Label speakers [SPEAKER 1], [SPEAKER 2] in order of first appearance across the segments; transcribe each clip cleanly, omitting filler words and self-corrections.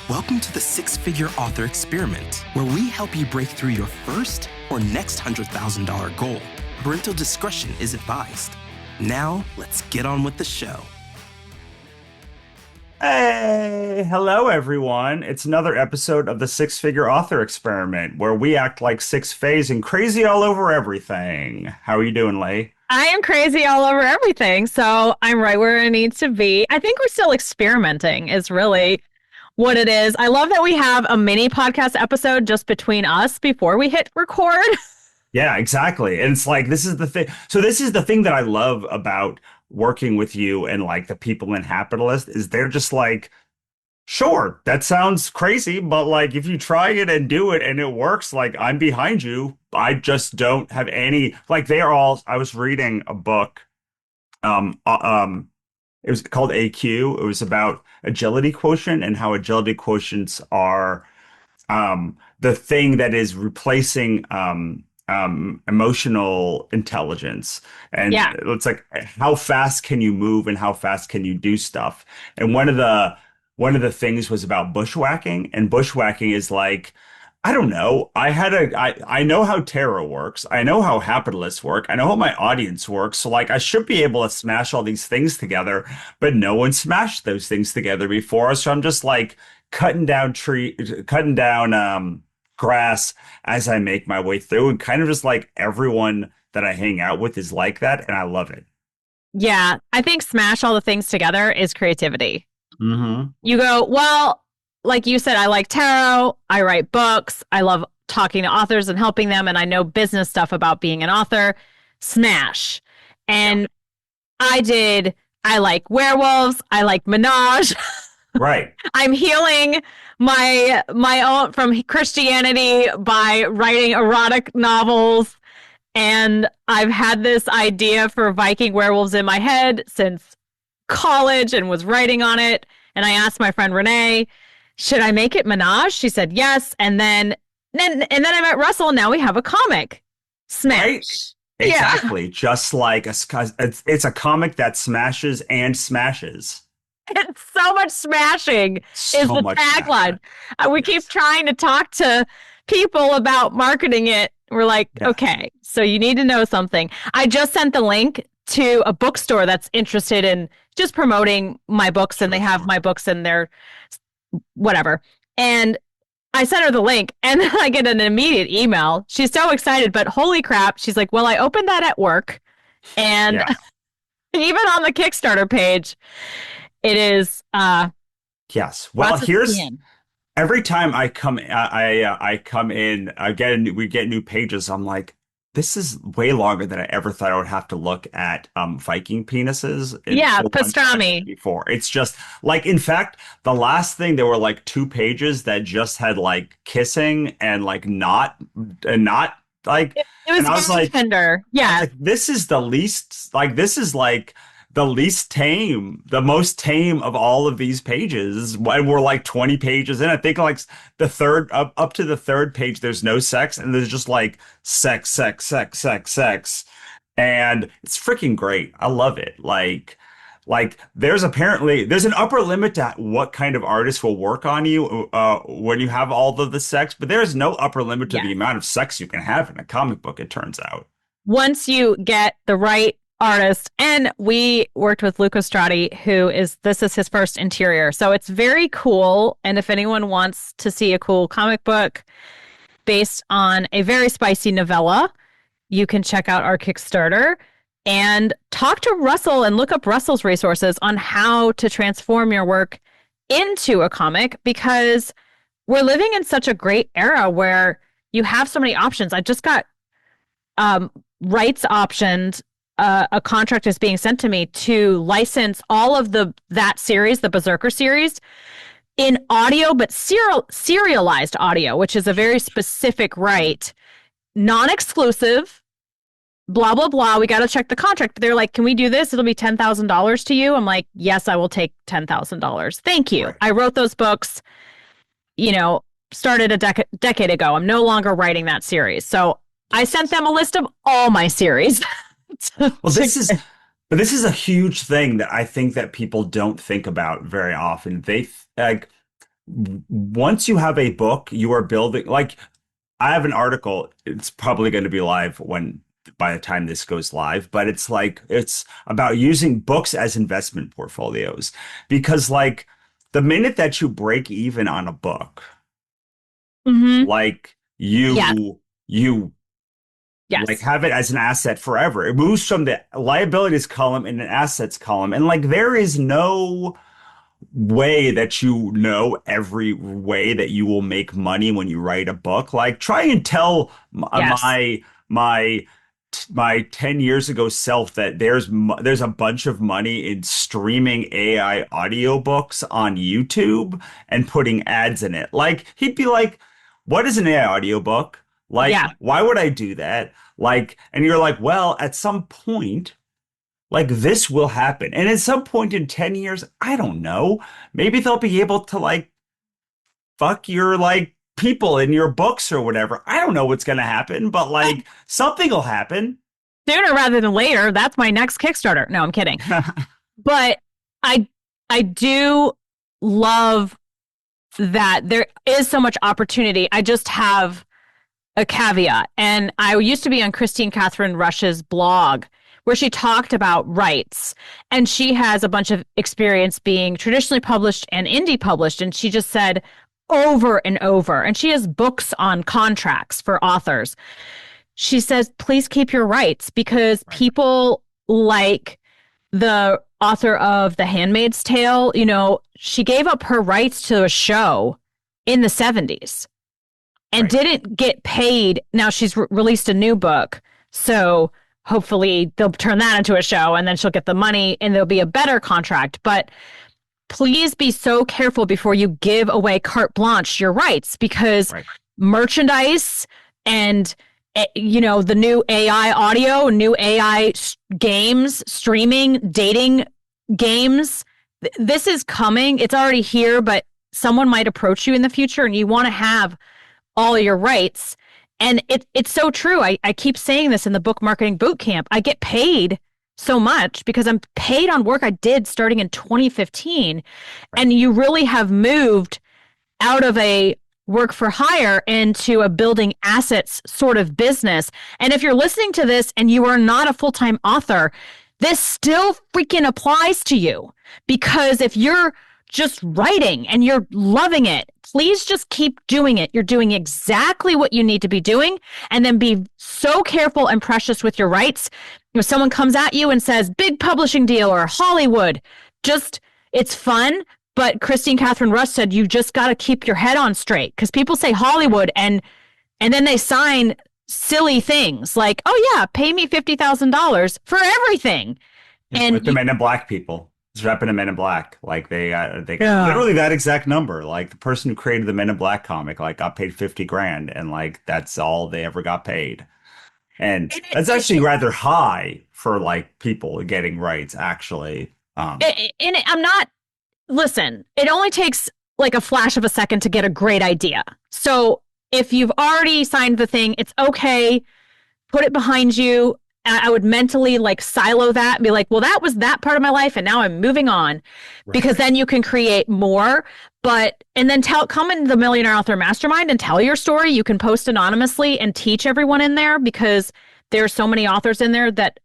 [SPEAKER 1] Welcome to the Six-Figure Author Experiment, where we help you break through your first or next $100,000 goal. Parental discretion is advised. Now, let's get on with the show.
[SPEAKER 2] Hey, hello everyone. It's another episode of the Six-Figure Author Experiment, where we act like six fays and crazy all over everything. How are you doing, Leigh?
[SPEAKER 3] I am crazy all over everything, so I'm right where I need to be. I think we're still experimenting is really what it is. I love that we have a mini podcast episode just between us before we hit record.
[SPEAKER 2] Yeah, exactly. And it's like, this is the thing. So this is the thing that I love about working with you and like the people in Capitalist is they're just like, sure, that sounds crazy, but like if you try it and do it and it works, like I'm behind you. I just don't have any, like they are all, I was reading a book, it was called AQ. It was about agility quotient and how agility quotients are the thing that is replacing emotional intelligence. And
[SPEAKER 3] Yeah.
[SPEAKER 2] it's like, how fast can you move and how fast can you do stuff? And one of the things was about bushwhacking, and bushwhacking is like, I don't know. I know how tarot works. I know how capitalists work. I know how my audience works. So like I should be able to smash all these things together, but no one smashed those things together before. So I'm just like cutting down grass as I make my way through, and kind of just like everyone that I hang out with is like that, and I love it.
[SPEAKER 3] Yeah, I think smash all the things together is creativity.
[SPEAKER 2] Mm-hmm.
[SPEAKER 3] You go, well, like you said, I like tarot, I write books, I love talking to authors and helping them, and I know business stuff about being an author. Smash. And I like werewolves, I like menage.
[SPEAKER 2] Right.
[SPEAKER 3] I'm healing my own from Christianity by writing erotic novels. And I've had this idea for Viking werewolves in my head since college and was writing on it. And I asked my friend Renee, should I make it menage? She said yes. And then I met Russell, and now we have a comic. Smash.
[SPEAKER 2] Right? Exactly. Just like it's a comic that smashes and smashes.
[SPEAKER 3] It's so much smashing
[SPEAKER 2] So
[SPEAKER 3] is the
[SPEAKER 2] much
[SPEAKER 3] tagline. We keep trying to talk to people about marketing it. We're like,
[SPEAKER 2] Yeah.
[SPEAKER 3] okay, so you need to know something. I just sent the link to a bookstore that's interested in just promoting my books, and they have my books in their whatever. And I sent her the link, and then I get an immediate email. She's so excited, but holy crap. She's like, well, I opened that at work. And
[SPEAKER 2] Yeah.
[SPEAKER 3] even on the Kickstarter page, it is
[SPEAKER 2] Yes. Well,
[SPEAKER 3] lots of
[SPEAKER 2] here's
[SPEAKER 3] skin.
[SPEAKER 2] every time I come in, we get new pages. I'm like, this is way longer than I ever thought I would have to look at Viking penises.
[SPEAKER 3] Yeah,
[SPEAKER 2] for one
[SPEAKER 3] pastrami.
[SPEAKER 2] time before. It's just like, in fact, the last thing there were like 2 pages that just had like kissing and like not like.
[SPEAKER 3] It was
[SPEAKER 2] And I was
[SPEAKER 3] very
[SPEAKER 2] like,
[SPEAKER 3] tender. Yeah.
[SPEAKER 2] like, this is the least, like, this is like the least tame, the most tame of all of these pages. And we're like 20 pages in. I think like the third, up to the third page, there's no sex, and there's just like sex, sex, sex, sex, sex. And it's freaking great. I love it. Like there's an upper limit to what kind of artist will work on you when you have all of the sex, but there is no upper limit to the amount of sex you can have in a comic book, it turns out.
[SPEAKER 3] Once you get the right artist, and we worked with Luca Strati, this is his first interior. So it's very cool. And if anyone wants to see a cool comic book based on a very spicy novella, you can check out our Kickstarter and talk to Russell and look up Russell's resources on how to transform your work into a comic, because we're living in such a great era where you have so many options. I just got rights optioned. A contract is being sent to me to license all of that series, the Berserker series, in audio, but serialized audio, which is a very specific right, non-exclusive, blah, blah, blah. We got to check the contract. But they're like, can we do this? It'll be $10,000 to you. I'm like, yes, I will take $10,000. Thank you.
[SPEAKER 2] Right.
[SPEAKER 3] I wrote those books, started a decade ago. I'm no longer writing that series. So I sent them a list of all my series.
[SPEAKER 2] Well, this is a huge thing that I think that people don't think about very often. They like once you have a book, you are building like I have an article. It's probably going to be live when by the time this goes live, but it's like it's about using books as investment portfolios because like the minute that you break even on a book,
[SPEAKER 3] Mm-hmm.
[SPEAKER 2] like
[SPEAKER 3] Yeah.
[SPEAKER 2] you like
[SPEAKER 3] Yes.
[SPEAKER 2] have it as an asset forever. It moves from the liabilities column in an assets column. And like there is no way that you know every way that you will make money when you write a book. Like try and tell
[SPEAKER 3] Yes.
[SPEAKER 2] my my 10 years ago self that there's a bunch of money in streaming AI audiobooks on YouTube and putting ads in it. Like he'd be like, "What is an AI audiobook? Like
[SPEAKER 3] Yeah.
[SPEAKER 2] why would I do that?" Like and you're like, "Well, at some point like this will happen. And at some point in 10 years, I don't know, maybe they'll be able to like fuck your like people in your books or whatever. I don't know what's going to happen, but like something will happen."
[SPEAKER 3] Sooner rather than later. That's my next Kickstarter. No, I'm kidding. But I I do love that there is so much opportunity. I just have a caveat. And I used to be on Christine Catherine Rush's blog where she talked about rights. And she has a bunch of experience being traditionally published and indie published. And she just said over and over, and she has books on contracts for authors. She says, please keep your rights because
[SPEAKER 2] Right.
[SPEAKER 3] people like the author of The Handmaid's Tale, she gave up her rights to a show in the 70s and
[SPEAKER 2] Right.
[SPEAKER 3] didn't get paid. Now she's released a new book. So hopefully they'll turn that into a show and then she'll get the money and there'll be a better contract. But please be so careful before you give away carte blanche your rights because
[SPEAKER 2] Right.
[SPEAKER 3] merchandise and the new AI audio, new AI games, streaming, dating games. This is coming. It's already here, but someone might approach you in the future and you want to have all your rights. And it's so true. I keep saying this in the book marketing boot camp. I get paid so much because I'm paid on work I did starting in 2015.
[SPEAKER 2] Right.
[SPEAKER 3] And you really have moved out of a work for hire into a building assets sort of business. And if you're listening to this and you are not a full-time author, this still freaking applies to you because if you're just writing and you're loving it, please just keep doing it. You're doing exactly what you need to be doing. And then be so careful and precious with your rights. If someone comes at you and says, big publishing deal or Hollywood, just, it's fun. But Christine Catherine Rush said, you just got to keep your head on straight because people say Hollywood and then they sign silly things like, oh yeah, pay me $50,000 for everything.
[SPEAKER 2] With
[SPEAKER 3] And
[SPEAKER 2] the Men in Black people. It's repping the Men in Black. Like they
[SPEAKER 3] yeah.
[SPEAKER 2] literally that exact number. Like the person who created the Men in Black comic like got paid 50 grand and like that's all they ever got paid. And that's actually rather high for like people getting rights actually.
[SPEAKER 3] I'm not, listen, it only takes like a flash of a second to get a great idea. So if you've already signed the thing, it's okay. Put it behind you. I would mentally like silo that and be like, well, that was that part of my life. And now I'm moving on because then you can create more. And then come into the Millionaire Author Mastermind and tell your story. You can post anonymously and teach everyone in there because there's so many authors in there that,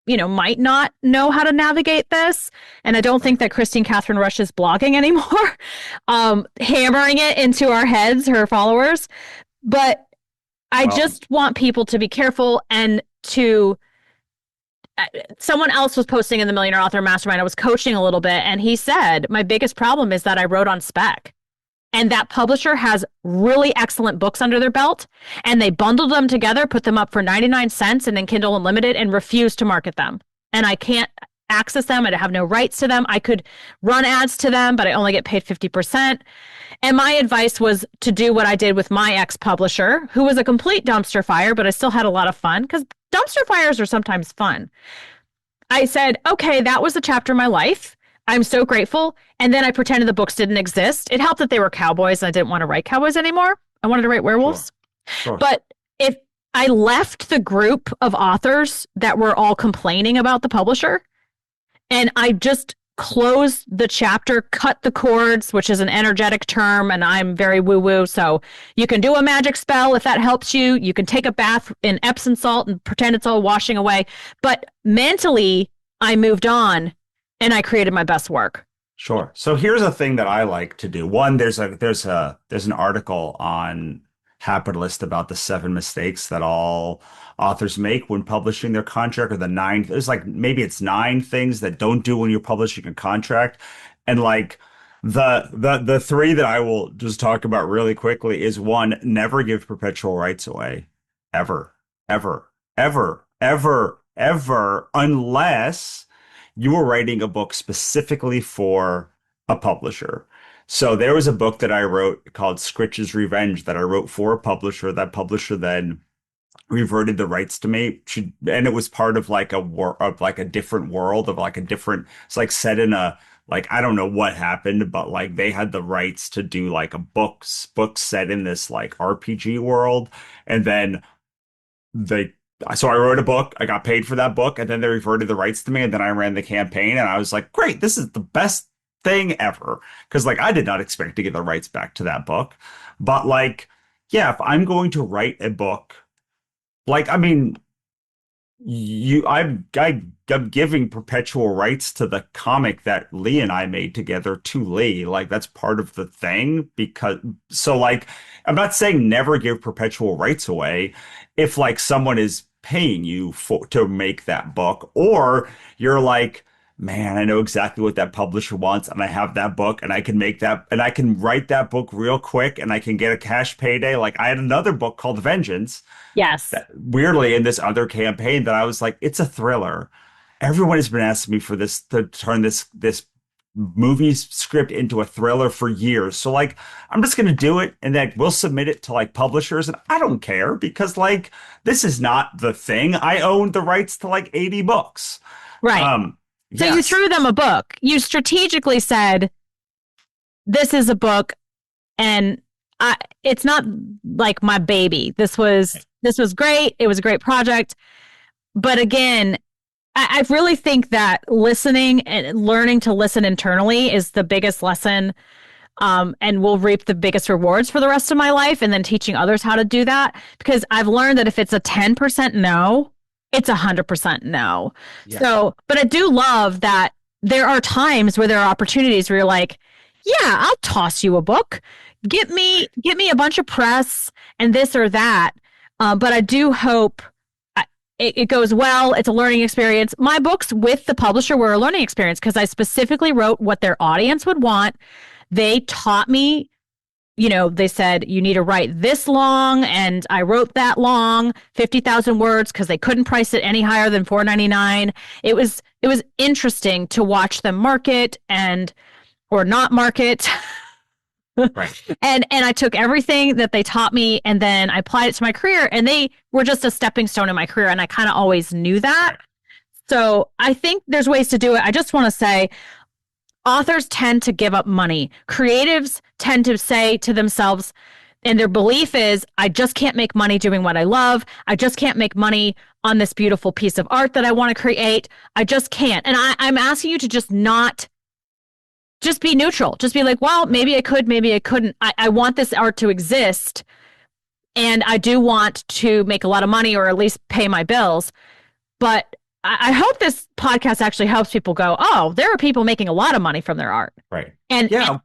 [SPEAKER 3] might not know how to navigate this. And I don't think that Christine Catherine Rush is blogging anymore, hammering it into our heads, her followers. But I
[SPEAKER 2] Well,
[SPEAKER 3] just want people to be careful and to someone else was posting in the Millionaire Author Mastermind. I was coaching a little bit, and he said, my biggest problem is that I wrote on spec. And that publisher has really excellent books under their belt, and they bundled them together, put them up for 99 cents and then Kindle Unlimited, and refused to market them. And I can't access them. I have no rights to them. I could run ads to them, but I only get paid 50%. And my advice was to do what I did with my ex-publisher, who was a complete dumpster fire, but I still had a lot of fun because dumpster fires are sometimes fun. I said, okay, that was a chapter of my life. I'm so grateful. And then I pretended the books didn't exist. It helped that they were cowboys and I didn't want to write cowboys anymore. I wanted to write werewolves.
[SPEAKER 2] sure.
[SPEAKER 3] But if I left the group of authors that were all complaining about the publisher and I just close the chapter, cut the cords, which is an energetic term, and I'm very woo-woo. So you can do a magic spell if that helps you. You can take a bath in Epsom salt and pretend it's all washing away. But mentally, I moved on and I created my best work.
[SPEAKER 2] Sure. So here's a thing that I like to do. One, there's an article on Capitalist about the 7 mistakes that all authors make when publishing their contract, or the nine. There's like maybe it's 9 things that don't do when you're publishing a contract, and like the three that I will just talk about really quickly is one, never give perpetual rights away, ever, ever, ever, ever, ever, unless you were writing a book specifically for a publisher. So there was a book that I wrote called Scritch's Revenge that I wrote for a publisher. That publisher then reverted the rights to me. And it was part of like like a different world of like a different, it's like set in a, like, I don't know what happened, but like they had the rights to do like a book set in this like RPG world. And then so I wrote a book, I got paid for that book, and then they reverted the rights to me, and then I ran the campaign, and I was like, great, this is the best thing ever. Because like I did not expect to get the rights back to that book. But like, yeah, if I'm going to write a book, like, I mean, I'm giving perpetual rights to the comic that Lee and I made together to Lee. Like that's part of the thing, because so like I'm not saying never give perpetual rights away if like someone is paying you to make that book, or you're like, man, I know exactly what that publisher wants, and I have that book, and I can make that, and I can write that book real quick, and I can get a cash payday. Like I had another book called Vengeance.
[SPEAKER 3] Yes.
[SPEAKER 2] That, weirdly, in this other campaign, that I was like, it's a thriller. Everyone has been asking me for this to turn this movie script into a thriller for years. So like, I'm just gonna do it, and then we'll submit it to like publishers, and I don't care because like this is not the thing. I own the rights to like 80 books.
[SPEAKER 3] Right. So
[SPEAKER 2] yes.
[SPEAKER 3] you threw them a book. You strategically said, this is a book, and it's not like my baby. This was great. It was a great project. But again, I really think that listening and learning to listen internally is the biggest lesson, and will reap the biggest rewards for the rest of my life. And then teaching others how to do that, because I've learned that if it's a 10% no, it's 100% no. Yeah. So, but I do love that there are times where there are opportunities where you're like, yeah, I'll toss you a book. Get me a bunch of press and this or that. But I do hope it goes well. It's a learning experience. My books with the publisher were a learning experience because I specifically wrote what their audience would want. They taught me, they said, you need to write this long. And I wrote that long, 50,000 words, because they couldn't price it any higher than $4.99. It was interesting to watch them market or not market.
[SPEAKER 2] Right.
[SPEAKER 3] And I took everything that they taught me and then I applied it to my career, and they were just a stepping stone in my career. And I kind of always knew that. So I think there's ways to do it. I just want to say authors tend to give up money. Creatives tend to say to themselves, and their belief is, I just can't make money doing what I love. I just can't make money on this beautiful piece of art that I want to create. I just can't. And I'm asking you to just be neutral. Just be like, well, maybe I could, maybe I couldn't. I want this art to exist, and I do want to make a lot of money, or at least pay my bills. But I hope this podcast actually helps people go, oh, there are people making a lot of money from their art.
[SPEAKER 2] Right.
[SPEAKER 3] And
[SPEAKER 2] yeah.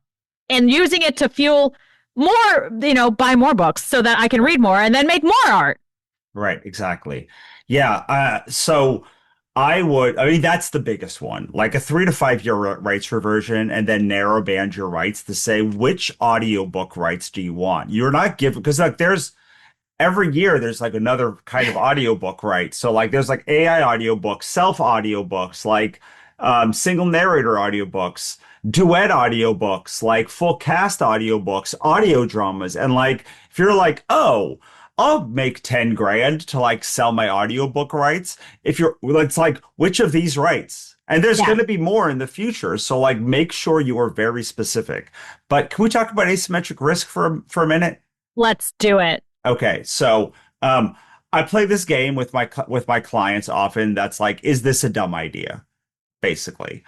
[SPEAKER 3] and using it to fuel more, buy more books so that I can read more and then make more art.
[SPEAKER 2] Right. Exactly. Yeah. So I mean, that's the biggest one, like a 3 to 5 year rights reversion, and then narrow band your rights to say, which audiobook rights do you want? You're not given, because like every year there's like another kind of audiobook, right? So like there's like AI audiobooks, self audiobooks, like single narrator audiobooks, duet audiobooks, like full cast audiobooks, audio dramas. And like if you're like, oh, I'll make 10 grand to like sell my audiobook rights. It's like, which of these rights? And there's going to be more in the future. So like, make sure you are very specific. But can we talk about asymmetric risk for a minute?
[SPEAKER 3] Let's do it.
[SPEAKER 2] Okay. So, I play this game with my clients often. That's like, is this a dumb idea? Basically.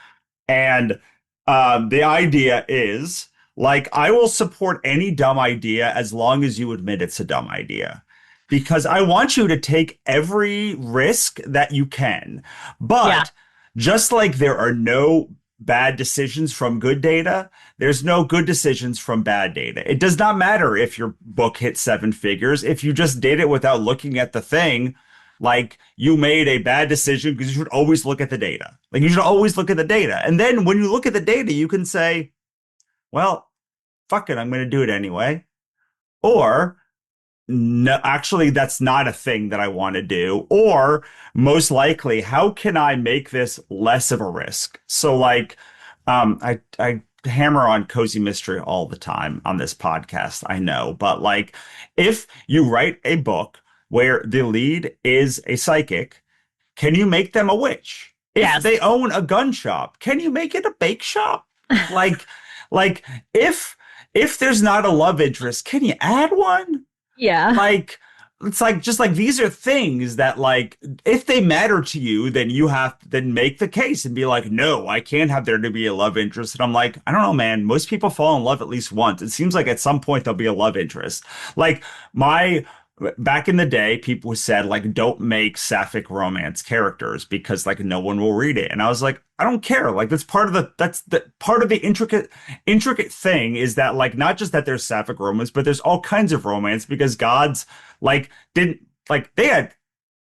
[SPEAKER 2] And the idea is like, I will support any dumb idea as long as you admit it's a dumb idea. Because I want you to take every risk that you can.
[SPEAKER 3] Yeah.
[SPEAKER 2] But just like there are no bad decisions from good data, there's no good decisions from bad data. It does not matter if your book hit seven figures. If you just did it without looking at the thing, like you made a bad decision because you should always look at the data. Like you should always look at the data. And then when you look at the data, you can say, well, fuck it, I'm going to do it anyway. Or no, actually, that's not a thing that I want to do. Or most likely, how can I make this less of a risk? So like, I hammer on cozy mystery all the time on this podcast, I know, but like if you write a book where the lead is a psychic, can you make them a witch? If
[SPEAKER 3] Yes.
[SPEAKER 2] they own a gun shop, can you make it a bake shop? Like, like if there's not a love interest, can you add one?
[SPEAKER 3] Yeah.
[SPEAKER 2] Like, it's like just like these are things that like if they matter to you, then you have to then make the case and be like, no, I can't have there to be a love interest. And I'm like, I don't know, man. Most people fall in love at least once. It seems like at some point there'll be a love interest. Like my back in the day, people said like don't make sapphic romance characters because like no one will read it. And I was like, I don't care. Like that's the part of the intricate thing is that like not just that there's sapphic romance, but there's all kinds of romance because gods like didn't like they had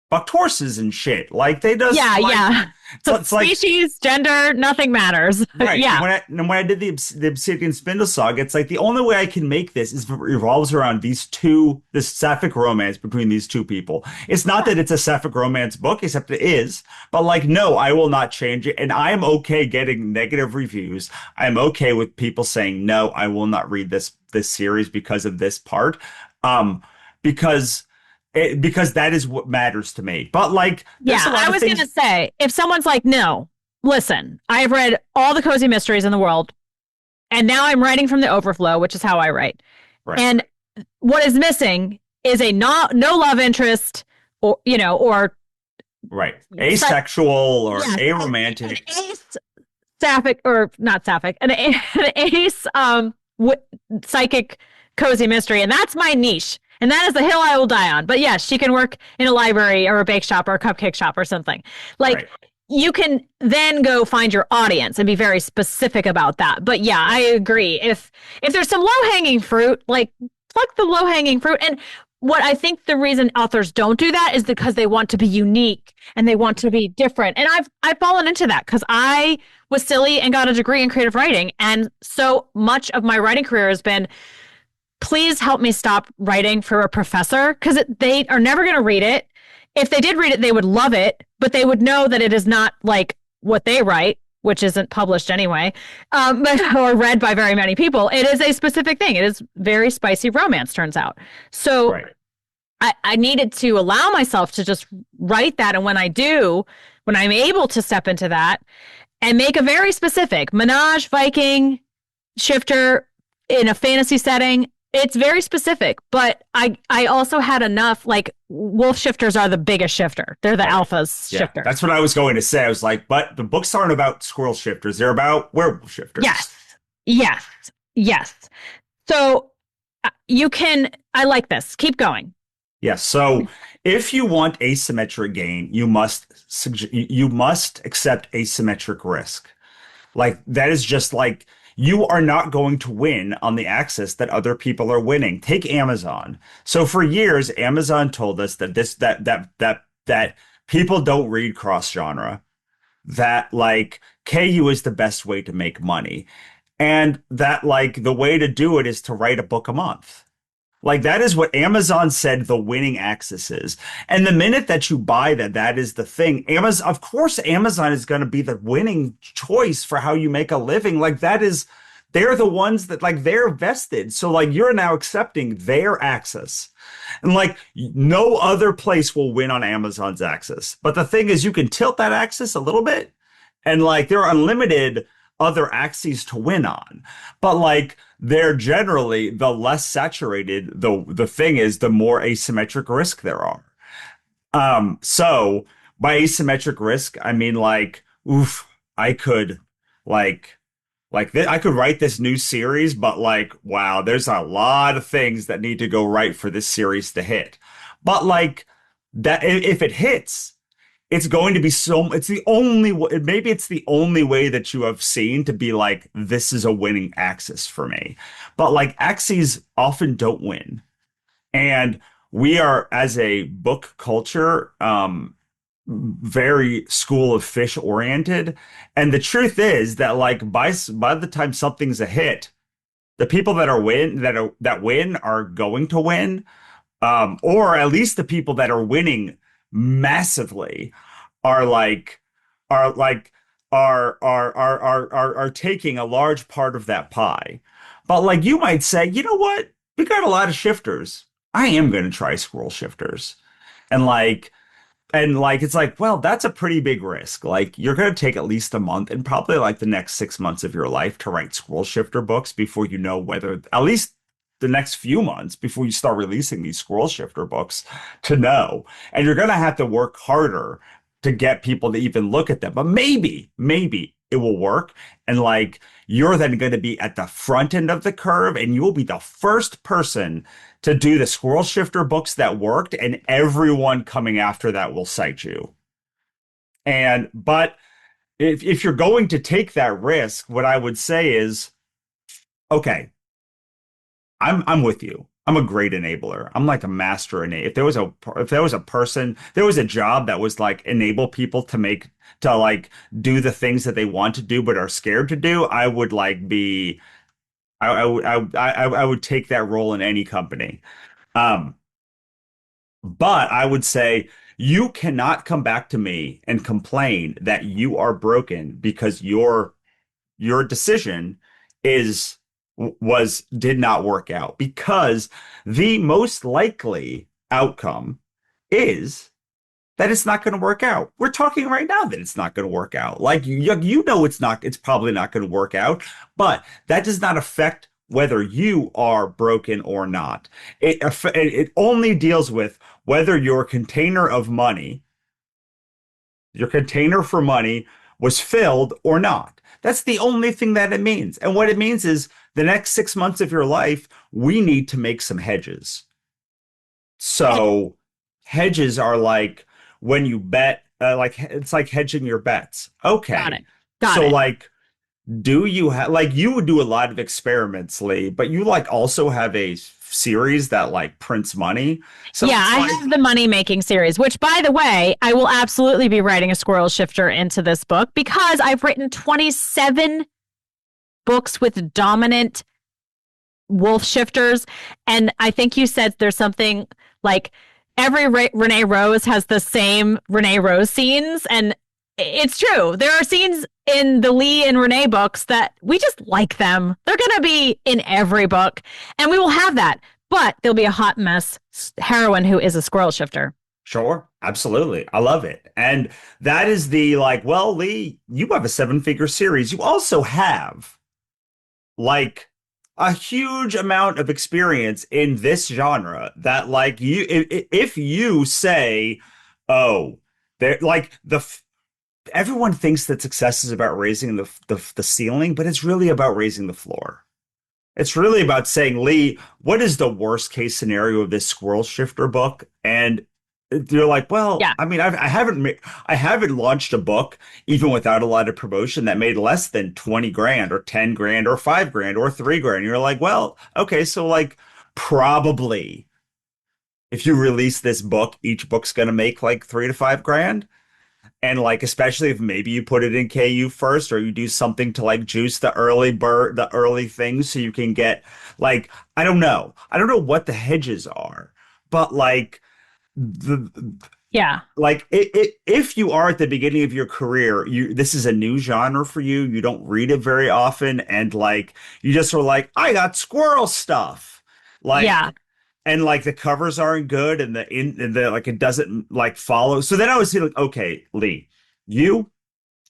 [SPEAKER 2] fucked horses and shit. Like they just
[SPEAKER 3] Yeah,
[SPEAKER 2] like,
[SPEAKER 3] yeah. So
[SPEAKER 2] it's like
[SPEAKER 3] species, gender, nothing matters.
[SPEAKER 2] right.
[SPEAKER 3] Yeah.
[SPEAKER 2] When I did the Obsidian Spindle Saga, it's like the only way I can make this is if it revolves around this sapphic romance between these two people. It's not that it's a sapphic romance book, except it is. But like, no, I will not change it, and I am okay getting negative reviews. I'm okay with people saying no, I will not read this series because of this part, because. Because that is what matters to me. But like,
[SPEAKER 3] Yeah, I was going to say, if someone's like, no, listen, I've read all the cozy mysteries in the world, and now I'm writing from the overflow, which is how I write.
[SPEAKER 2] Right.
[SPEAKER 3] And what is missing is a no love interest, or or
[SPEAKER 2] right, asexual or
[SPEAKER 3] yes,
[SPEAKER 2] aromantic,
[SPEAKER 3] an ace sapphic or not sapphic, an ace psychic cozy mystery, and that's my niche. And that is the hill I will die on. But yes, she can work in a library or a bake shop or a cupcake shop or something. Like
[SPEAKER 2] right.
[SPEAKER 3] You can then go find your audience and be very specific about that. But yeah, I agree. If there's some low-hanging fruit, like pluck the low-hanging fruit. And what I think the reason authors don't do that is because they want to be unique and they want to be different. And I've fallen into that because I was silly and got a degree in creative writing. And so much of my writing career has been, please help me stop writing for a professor because they are never going to read it. If they did read it, they would love it, but they would know that it is not like what they write, which isn't published anyway, or read by very many people. It is a specific thing. It is very spicy romance, turns out. So right. I needed to allow myself to just write that. And when I'm able to step into that and make a very specific menage, Viking, shifter in a fantasy setting, it's very specific, but I also had enough, like wolf shifters are the biggest shifter. They're the alphas shifter.
[SPEAKER 2] That's what I was going to say. I was like, but the books aren't about squirrel shifters. They're about werewolf shifters.
[SPEAKER 3] Yes. So I like this. Keep going.
[SPEAKER 2] Yes. So if you want asymmetric gain, you must accept asymmetric risk. Like that is just like, you are not going to win on the axis that other people are winning. Take Amazon. So for years, Amazon told us that people don't read cross genre, that like KU is the best way to make money, and that like the way to do it is to write a book a month. Like that is what Amazon said the winning axis is. And the minute that you buy that is the thing. Of course, Amazon is going to be the winning choice for how you make a living. Like they're the ones that like they're vested. So like you're now accepting their axis. And like no other place will win on Amazon's axis. But the thing is you can tilt that axis a little bit and like there are unlimited other axes to win on. But like they're generally the less saturated, the thing is, the more asymmetric risk there are. So by asymmetric risk, I mean like, I could like I could write this new series, but like, wow, there's a lot of things that need to go right for this series to hit. But like that, if it hits, it's going to be it's the only way, maybe it's the only way that you have seen to be like, this is a winning axis for me. But like axes often don't win. And we are, as a book culture, very school of fish oriented. And the truth is that like by the time something's a hit, the people that win are going to win. Or at least the people that are winning massively are like are like are taking a large part of that pie. But like you might say, you know what? We got a lot of shifters. I am going to try squirrel shifters. And like it's like, well, that's a pretty big risk. Like you're going to take at least a month and probably like the next 6 months of your life to write squirrel shifter books before you know whether, at least the next few months before you start releasing these squirrel shifter books to know. And you're going to have to work harder to get people to even look at them. But maybe it will work. And like you're then going to be at the front end of the curve and you'll be the first person to do the squirrel shifter books that worked, and everyone coming after that will cite you. But if you're going to take that risk, what I would say is, okay, I'm with you. I'm a great enabler. I'm like a master enabler. If there was a person, there was a job that was like enable people to like do the things that they want to do but are scared to do, I would like be I would take that role in any company. Um, but I would say you cannot come back to me and complain that you are broken because your decision is did not work out, because the most likely outcome is that it's not going to work out. We're talking right now that it's not going to work out. Like you know it's probably not going to work out, but that does not affect whether you are broken or not. It only deals with whether your container of money, your container for money was filled or not. That's the only thing that it means. And what it means is the next 6 months of your life, we need to make some hedges. So hedges are like when you bet, like it's like hedging your bets. Okay.
[SPEAKER 3] Got it. Got
[SPEAKER 2] so
[SPEAKER 3] it.
[SPEAKER 2] like, do you have like you would do a lot of experiments, Lee, but you like also have a series that like prints money. So
[SPEAKER 3] Yeah,
[SPEAKER 2] it's
[SPEAKER 3] I
[SPEAKER 2] like,
[SPEAKER 3] have the money making series, which by the way, I will absolutely be writing a squirrel shifter into this book because I've written 27 books with dominant wolf shifters. And I think you said there's something like every Renee Rose has the same Renee Rose scenes. And it's true. There are scenes in the Lee and Renee books that we just like them. They're going to be in every book, and we will have that. But there'll be a hot mess heroine who is a squirrel shifter.
[SPEAKER 2] sure, absolutely. I love it. And that is the like, well, Lee, you have a 7-figure series. You also have like a huge amount of experience in this genre that like if you say, oh, they're like everyone thinks that success is about raising the ceiling, but it's really about raising the floor. It's really about saying, Lee, what is the worst case scenario of this squirrel shifter book? And you're like, well,
[SPEAKER 3] Yeah.
[SPEAKER 2] I mean, I haven't launched a book even without a lot of promotion that made less than 20 grand or 10 grand or 5 grand or 3 grand. You're like, well, okay, so like probably if you release this book, each book's going to make like 3 to 5 grand. And like, especially if maybe you put it in KU first, or you do something to like juice the early things so you can get like, I don't know. I don't know what the hedges are, but like the
[SPEAKER 3] Yeah.
[SPEAKER 2] like if you are at the beginning of your career, this is a new genre for you. You don't read it very often, and like you just were like, I got squirrel stuff. Like
[SPEAKER 3] Yeah.
[SPEAKER 2] and like the covers aren't good and the like it doesn't like follow. So then I was like, okay, Lee, you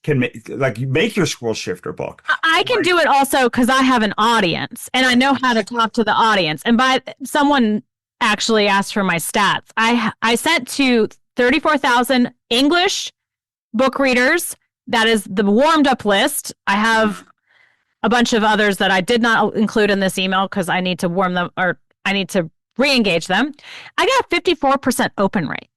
[SPEAKER 2] can make your squirrel shifter book.
[SPEAKER 3] I can do it also because I have an audience and I know how to talk to the audience. And by someone actually asked for my stats. I sent to 34,000 English book readers that is the warmed up list. I have a bunch of others that I did not include in this email because I need to warm them or I need to re-engage them. I got a 54% open rate.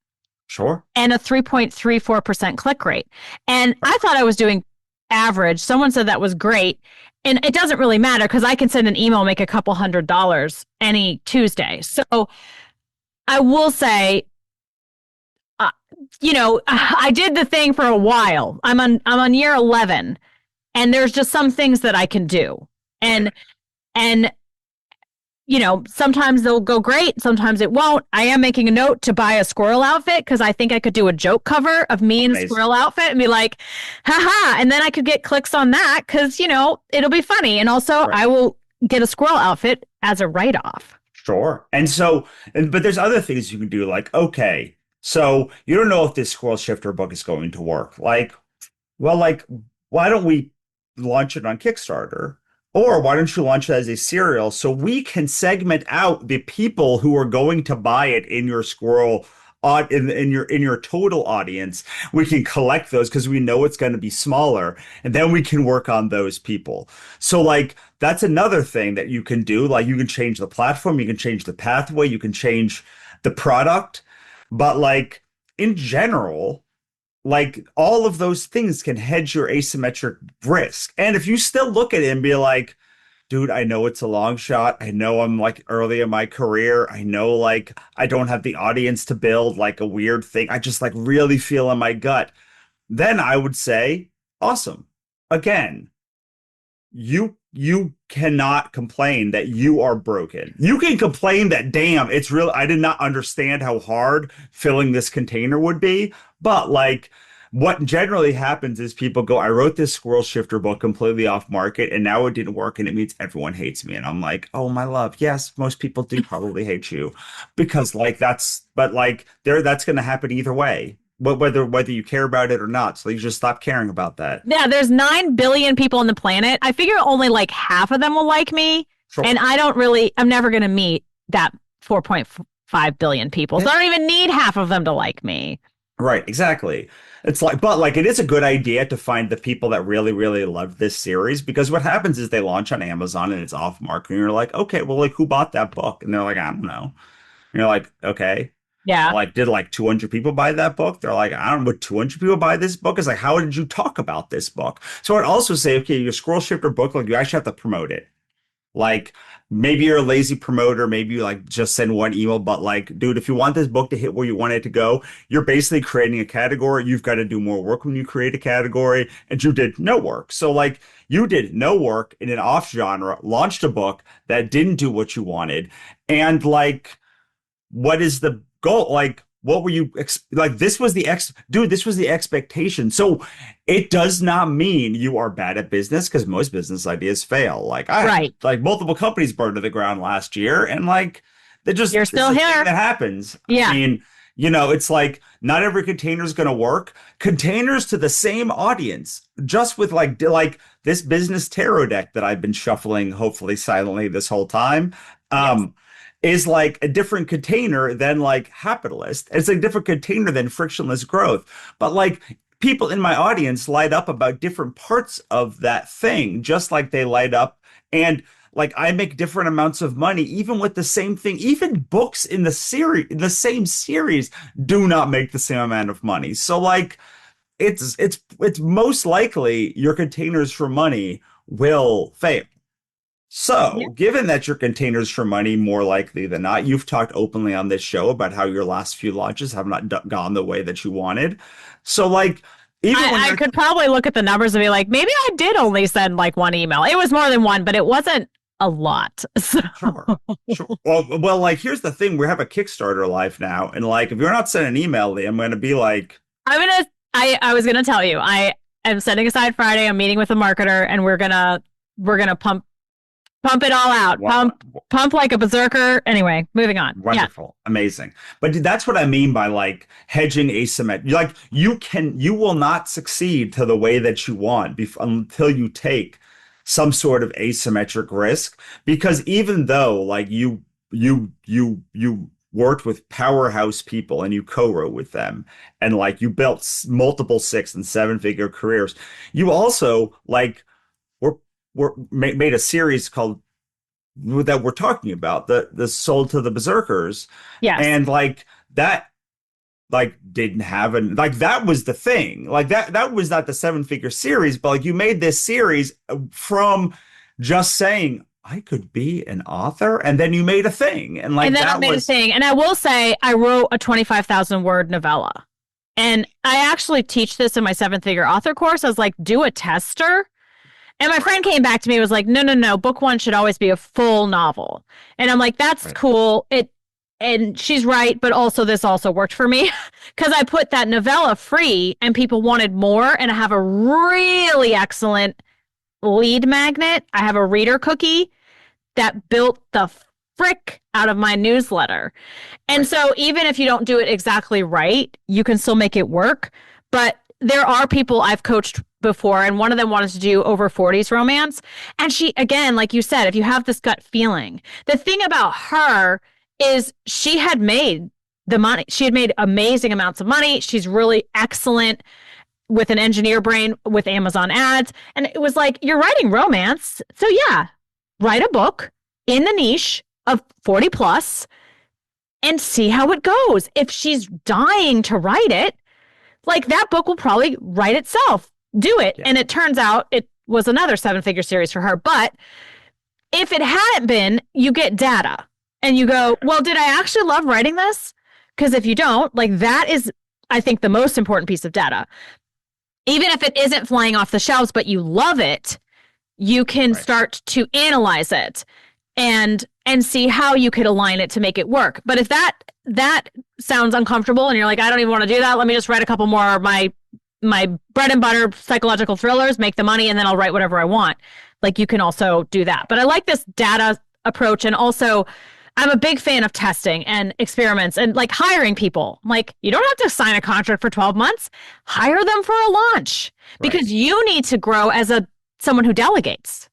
[SPEAKER 2] Sure.
[SPEAKER 3] And a 3.34% click rate. And I thought I was doing average. Someone said that was great. And it doesn't really matter because I can send an email, make a couple $100 any Tuesday. So I will say, I did the thing for a while. I'm on year 11, and there's just some things that I can do. And sometimes they'll go great, sometimes it won't. I am making a note to buy a squirrel outfit because I think I could do a joke cover of me in a squirrel outfit and be like, haha. And then I could get clicks on that because, it'll be funny. And also I will get a squirrel outfit as a write-off.
[SPEAKER 2] Sure. But there's other things you can do, like, okay, so you don't know if this squirrel shifter book is going to work. Like, why don't we launch it on Kickstarter? Or why don't you launch it as a serial so we can segment out the people who are going to buy it in your squirrel in your total audience? We can collect those because we know it's going to be smaller, and then we can work on those people. So that's another thing that you can do. Like, you can change the platform, you can change the pathway, you can change the product, but in general, all of those things can hedge your asymmetric risk. And if you still look at it and be like, dude, I know it's a long shot. I know I'm early in my career. I know I don't have the audience to build a weird thing. I just really feel in my gut. Then I would say, awesome. Again, you cannot complain that you are broken. You can complain that, damn, it's real. I did not understand how hard filling this container would be. But what generally happens is people go, I wrote this squirrel shifter book completely off market and now it didn't work and it means everyone hates me. And I'm like, oh, my love. Yes, most people do probably hate you because that's going to happen either way. Whether you care about it or not. So you just stop caring about that.
[SPEAKER 3] Yeah, there's 9 billion people on the planet. I figure only half of them will like me. Sure. And I'm never going to meet that 4.5 billion people. So I don't even need half of them to like me.
[SPEAKER 2] Right, exactly. It's but it is a good idea to find the people that really, really love this series, because what happens is they launch on Amazon and it's off market. And you're like, okay, well, who bought that book? And they're like, I don't know. And you're like, okay.
[SPEAKER 3] Yeah.
[SPEAKER 2] Did 200 people buy that book? They're like, I don't know, would 200 people buy this book? It's how did you talk about this book? So I'd also say, okay, your scroll shifter book, you actually have to promote it. Maybe you're a lazy promoter, maybe you just send one email, but dude, if you want this book to hit where you want it to go, you're basically creating a category. You've got to do more work when you create a category, and you did no work. So you did no work in an off genre, launched a book that didn't do what you wanted. And what is the goal? What were you this was the expectation. So it does not mean you are bad at business, because most business ideas fail. I had multiple companies burned to the ground last year, and you're still here. That happens.
[SPEAKER 3] Yeah.
[SPEAKER 2] I mean, it's not every container is going to work. Containers to the same audience, just with this business tarot deck that I've been shuffling, hopefully silently this whole time. Yes. Is a different container than Capitalist. It's a different container than Frictionless Growth. But people in my audience light up about different parts of that thing, just like they light up. And I make different amounts of money, even with the same thing. Even books in the same series do not make the same amount of money. So it's most likely your containers for money will fail. So, given that your containers for money, more likely than not, you've talked openly on this show about how your last few launches have not gone the way that you wanted. So,
[SPEAKER 3] I could probably look at the numbers and be like, maybe I did only send one email. It was more than one, but it wasn't a lot. So.
[SPEAKER 2] Sure. Well, here's the thing: we have a Kickstarter live now, and if you're not sending an email, I'm going to be
[SPEAKER 3] I was gonna tell you, I am setting aside Friday. I'm meeting with a marketer, and we're gonna pump it all out. Wow. Pump like a berserker. Anyway, moving on.
[SPEAKER 2] Wonderful. Yeah. Amazing. But that's what I mean by hedging asymmetric. You will not succeed to the way that you want until you take some sort of asymmetric risk, because even though you worked with powerhouse people and you co-wrote with them and like you built multiple 6 and 7 figure careers. You also like made a series called that we're talking about, the Sold to the Berserkers,
[SPEAKER 3] Yes.
[SPEAKER 2] and like that like didn't have an like that was the thing. Like that was not the 7 figure series, but like you made this series from just saying I could be an author, and then you made a thing. And like
[SPEAKER 3] And then I
[SPEAKER 2] that
[SPEAKER 3] made a
[SPEAKER 2] was
[SPEAKER 3] thing. And I will say, I wrote a 25,000 word novella. And I actually teach this in my 7 figure author course. I was like, do a tester. And my friend came back to me and was like, no, no, no, book one should always be a full novel. And I'm like, that's
[SPEAKER 2] right.
[SPEAKER 3] cool. And she's right, but also this also worked for me because I put that novella free and people wanted more. And I have a really excellent lead magnet. I have a reader cookie that built the frick out of my newsletter. And
[SPEAKER 2] Right.
[SPEAKER 3] so even if you don't do it exactly right, you can still make it work. But there are people I've coached before, and one of them wanted to do over 40s romance. And she, again, like you said, if you have this gut feeling, the thing about her is she had made the money. She had made amazing amounts of money. She's really excellent with an engineer brain with Amazon ads. And it was like, you're writing romance. So yeah, write a book in the niche of 40 plus and see how it goes. If she's dying to write it, like that book will probably write itself. Do it.
[SPEAKER 2] Yeah.
[SPEAKER 3] And it turns out it was another 7 figure series for her. But if it hadn't been, you get data and you go, well, did I actually love writing this? Because if you don't, like that is, I think, the most important piece of data. Even if it isn't flying off the shelves, but you love it, you can
[SPEAKER 2] Right.
[SPEAKER 3] start to analyze it and see how you could align it to make it work. But if that sounds uncomfortable and you're like, I don't even want to do that, let me just write a couple more of my bread and butter psychological thrillers, make the money, and then I'll write whatever I want. Like you can also do that. But I like this data approach. And also I'm a big fan of testing and experiments and like hiring people. Like you don't have to sign a contract for 12 months, hire them for a launch because
[SPEAKER 2] Right.
[SPEAKER 3] you need to grow as someone who delegates.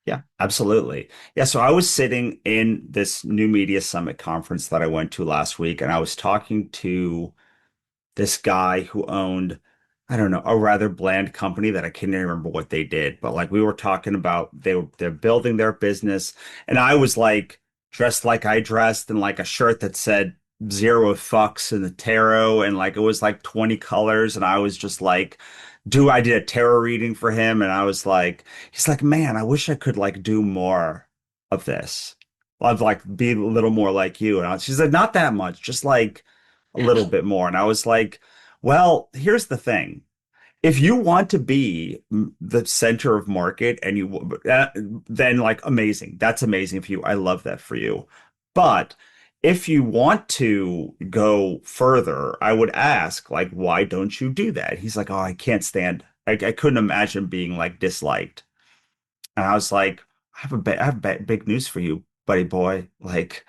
[SPEAKER 2] Yeah, absolutely. Yeah, so I was sitting in this New Media Summit conference that I went to last week, and I was talking to this guy who owned, I don't know, a rather bland company that I can't even remember what they did, but like we were talking about they're building their business, and I was like dressed like I dressed in like a shirt that said zero fucks in the tarot, and like it was like 20 colors, and I was just like I did a tarot reading for him, and I was like, he's like, man, I wish I could like do more of this. I'd like be a little more like you. She's like, not that much, just like a little bit more. And I was like, well, here's the thing. If you want to be the center of market and then like amazing. That's amazing for you. I love that for you. But if you want to go further, I would ask, like, why don't you do that? He's like, oh, I can't stand. I couldn't imagine being like disliked. And I was like, I have big news for you, buddy boy. Like,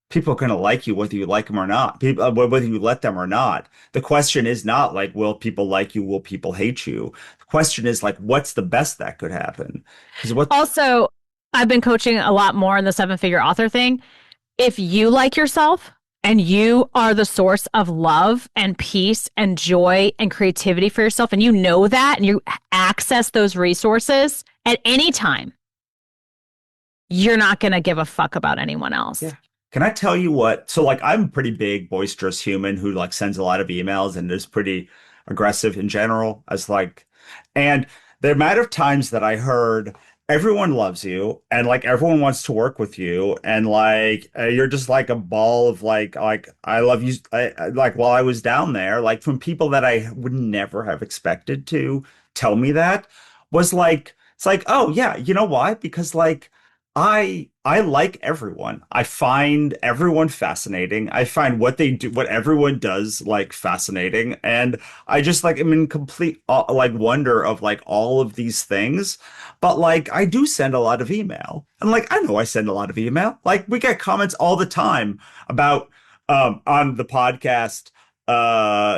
[SPEAKER 2] people are going to like you whether you like them or not. People, whether you let them or not. The question is not like, will people like you? Will people hate you? The question is like, what's the best that could happen? Because what?
[SPEAKER 3] Also, I've been coaching a lot more in the 7 figure author thing. If you like yourself and you are the source of love and peace and joy and creativity for yourself, and you know that and you access those resources at any time, you're not going to give a fuck about anyone else.
[SPEAKER 2] Yeah. Can I tell you what? So like I'm a pretty big, boisterous human who like sends a lot of emails and is pretty aggressive in general. As like, and the amount of times that I heard everyone loves you and like everyone wants to work with you and like you're just like a ball of like I love you. Like while I was down there, like from people that I would never have expected to tell me that was like it's like, oh yeah, you know why? Because like I like everyone. I find everyone fascinating. I find what they do, what everyone does, like fascinating. And I just like am in complete like wonder of like all of these things. But like I do send a lot of email. And like I know I send a lot of email. Like we get comments all the time about on the podcast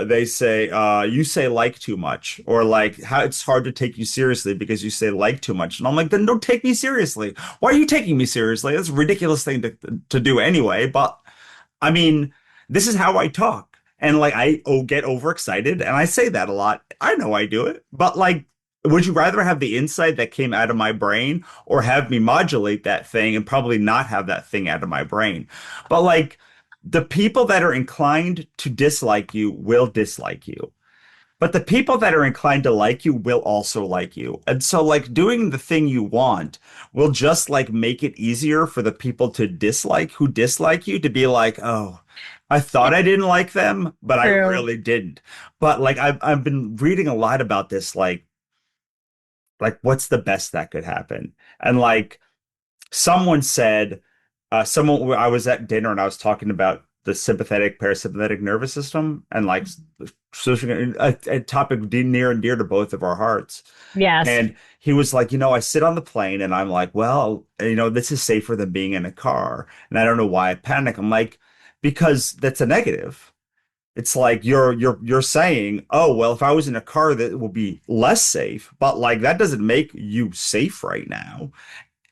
[SPEAKER 2] they say you say like too much or like how it's hard to take you seriously because you say like too much, and I'm like, then don't take me seriously. Why are you taking me seriously? That's a ridiculous thing to do anyway. But I mean, this is how I talk. And like get overexcited and I say that a lot. I know I do it. But like, would you rather have the insight that came out of my brain or have me modulate that thing and probably not have that thing out of my brain? But like the people that are inclined to dislike you will dislike you. But the people that are inclined to like you will also like you. And so like doing the thing you want will just like make it easier for the people to dislike who dislike you to be like, "Oh, I thought I didn't like them, but I
[SPEAKER 3] True.
[SPEAKER 2] really didn't." But like I've been reading a lot about this like what's the best that could happen? And like someone said, someone I was at dinner and I was talking about the sympathetic parasympathetic nervous system and like a topic near and dear to both of our hearts.
[SPEAKER 3] Yes.
[SPEAKER 2] And he was like, I sit on the plane and I'm like, well, this is safer than being in a car. And I don't know why I panic. I'm like, because that's a negative. It's like you're saying, oh, well, if I was in a car that will be less safe, but like that doesn't make you safe right now.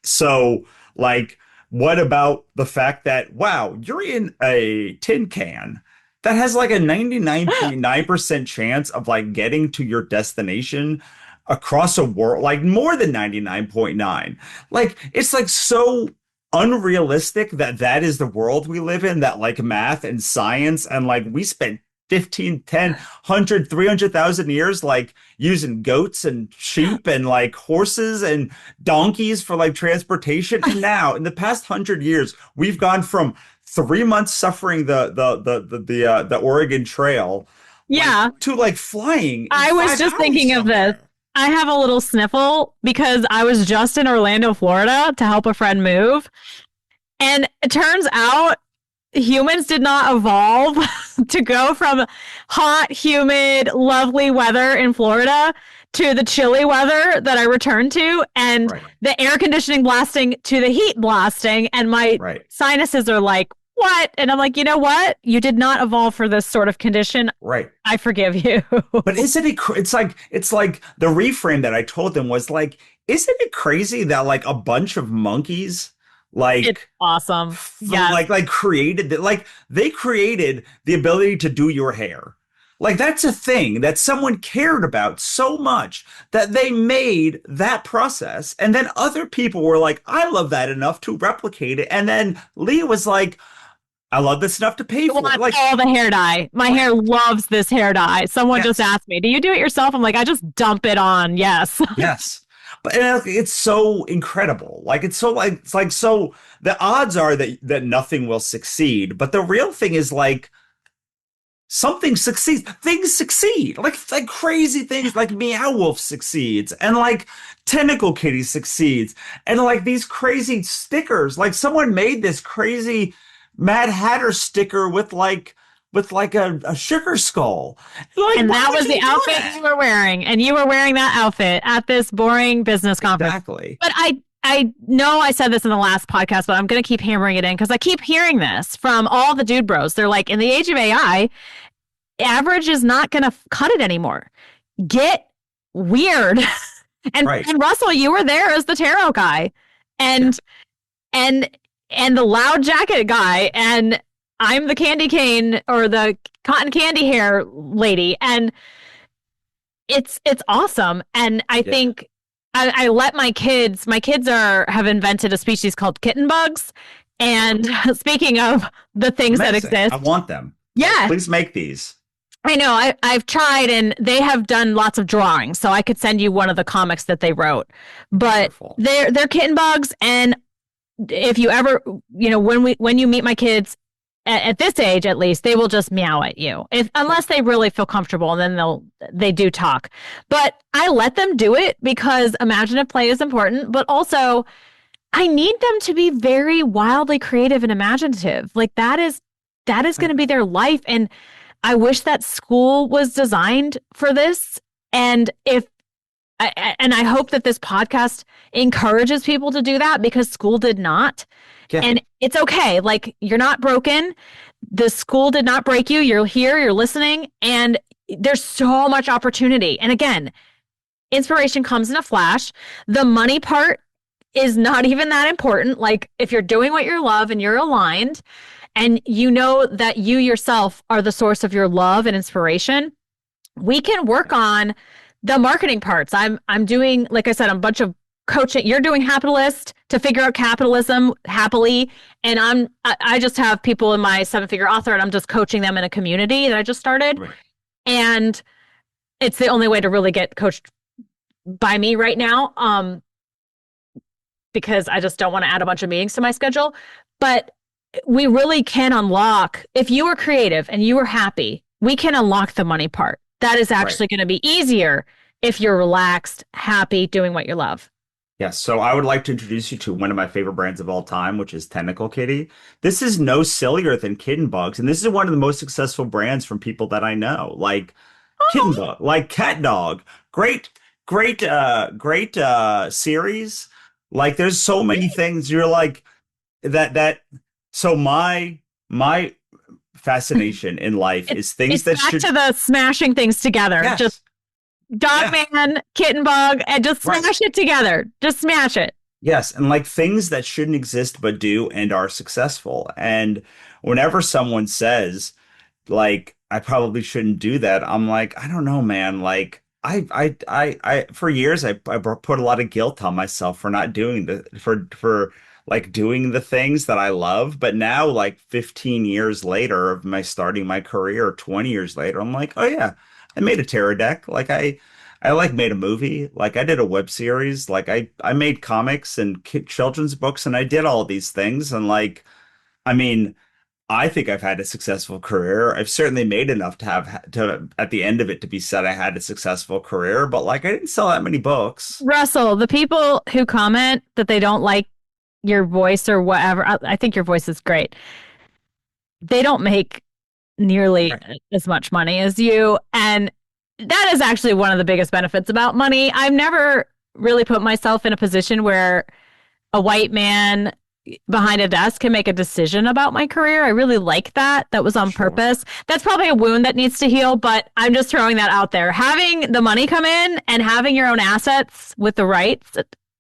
[SPEAKER 2] So, like, what about the fact that, wow, you're in a tin can that has like a 99.9% chance of like getting to your destination across a world, like more than 99.9. Like, it's like so unrealistic that that is the world we live in, that like math and science and like we spent 15, 10, 100, 300,000 years like using goats and sheep and like horses and donkeys for like transportation. And now in the past 100 years, we've gone from 3 months suffering the Oregon Trail
[SPEAKER 3] Yeah.
[SPEAKER 2] like, to like flying in
[SPEAKER 3] I was
[SPEAKER 2] 5
[SPEAKER 3] just
[SPEAKER 2] hours
[SPEAKER 3] thinking of this.
[SPEAKER 2] somewhere.
[SPEAKER 3] I have a little sniffle because I was just in Orlando, Florida to help a friend move. And it turns out humans did not evolve to go from hot, humid, lovely weather in Florida to the chilly weather that I returned to and
[SPEAKER 2] Right,
[SPEAKER 3] the air conditioning blasting to the heat blasting. And my
[SPEAKER 2] right,
[SPEAKER 3] sinuses are like, what? And I'm like, you know what? You did not evolve for this sort of condition.
[SPEAKER 2] right.
[SPEAKER 3] I forgive you.
[SPEAKER 2] But isn't it? It's like the reframe that I told them was like, isn't it crazy that like a bunch of monkeys
[SPEAKER 3] It's
[SPEAKER 2] like
[SPEAKER 3] awesome. Yes.
[SPEAKER 2] like created that like they created the ability to do your hair. Like that's a thing that someone cared about so much that they made that process. And then other people were like, I love that enough to replicate it. And then Lee was like, I love this enough to pay
[SPEAKER 3] I
[SPEAKER 2] for it.
[SPEAKER 3] want
[SPEAKER 2] Like,
[SPEAKER 3] all the hair dye. My
[SPEAKER 2] like
[SPEAKER 3] hair loves this hair dye. Someone just
[SPEAKER 2] yes.
[SPEAKER 3] asked me, do you do it yourself? I'm like, I just dump it on. Yes.
[SPEAKER 2] Yes. But it's so incredible. Like it's like so the odds are that nothing will succeed, but the real thing is like something succeeds. Things succeed. Like crazy things like Meow Wolf succeeds and like Tentacle Kitty succeeds. And like these crazy stickers. Like someone made this crazy Mad Hatter sticker with like a sugar skull. Like,
[SPEAKER 3] And
[SPEAKER 2] why
[SPEAKER 3] that
[SPEAKER 2] would
[SPEAKER 3] was the
[SPEAKER 2] you do
[SPEAKER 3] outfit
[SPEAKER 2] that?
[SPEAKER 3] you were wearing. And you were wearing that outfit at this boring business conference.
[SPEAKER 2] Exactly.
[SPEAKER 3] But I know I said this in the last podcast, but I'm going to keep hammering it in because I keep hearing this from all the dude bros. They're like, in the age of AI, average is not going to cut it anymore. Get weird. and
[SPEAKER 2] Right.
[SPEAKER 3] and Russell, you were there as the tarot guy. And and and the loud jacket guy and I'm the candy cane or the cotton candy hair lady and it's awesome and I
[SPEAKER 2] Yeah.
[SPEAKER 3] think I let my kids have invented a species called kitten bugs and speaking of the things that
[SPEAKER 2] Amazing.
[SPEAKER 3] exist
[SPEAKER 2] I want them.
[SPEAKER 3] yeah
[SPEAKER 2] Please make these.
[SPEAKER 3] I know I've tried and they have done lots of drawings so I could send you one of the comics that they wrote but
[SPEAKER 2] Wonderful.
[SPEAKER 3] they're kitten bugs and if you ever when you meet my kids at this age at least they will just meow at you unless they really feel comfortable and then they do talk but I let them do it because imaginative play is important but also I need them to be very wildly creative and imaginative like that is going to be their life and I wish that school was designed for this and I hope that this podcast encourages people to do that because school did not.
[SPEAKER 2] Yeah.
[SPEAKER 3] And it's okay. Like you're not broken. The school did not break you. You're here, you're listening, and there's so much opportunity. And again, inspiration comes in a flash. The money part is not even that important. Like if you're doing what you love and you're aligned and you know that you yourself are the source of your love and inspiration, we can work on the marketing parts. I'm doing, like I said, a bunch of coaching. You're doing Happilist to figure out capitalism happily. And I just have people in my 7-figure author and I'm just coaching them in a community that I just started.
[SPEAKER 2] Right.
[SPEAKER 3] And it's the only way to really get coached by me right now. Because I just don't want to add a bunch of meetings to my schedule. But we really can unlock, if you are creative and you are happy, we can unlock the money part. That is actually going to be easier if you're relaxed, happy, doing what you love.
[SPEAKER 2] Yes, so I would like to introduce you to one of my favorite brands of all time, which is Tentacle Kitty. This is no sillier than Kitten Bugs, and this is one of the most successful brands from people that I know, like Kitten Bug, like Cat Dog. Great, great series. Like there's so many things you're like that. So my fascination in life is things that
[SPEAKER 3] back
[SPEAKER 2] should
[SPEAKER 3] to the smashing things together.
[SPEAKER 2] Yes.
[SPEAKER 3] Just Dog Man, Kitten Bug, and just smash it together. Just smash it.
[SPEAKER 2] Yes, and like things that shouldn't exist but do and are successful. And whenever someone says, like, I probably shouldn't do that, I'm like, I don't know, man. Like, for years, I put a lot of guilt on myself for not doing for like doing the things that I love. But now, like 15 years later of my starting my career, 20 years later, I'm like, oh yeah, I made a tarot deck. Like I like made a movie. Like I did a web series. Like I made comics and children's books, and I did all these things. And like, I mean, I think I've had a successful career. I've certainly made enough to have to at the end of it to be said I had a successful career. But like, I didn't sell that many books.
[SPEAKER 3] Russell, the people who comment that they don't like your voice or whatever, I think your voice is great. They don't make nearly as much money as you. And that is actually one of the biggest benefits about money. I've never really put myself in a position where a white man behind a desk can make a decision about my career. I really like that. That was on purpose. That's probably a wound that needs to heal, but I'm just throwing that out there. Having the money come in and having your own assets with the rights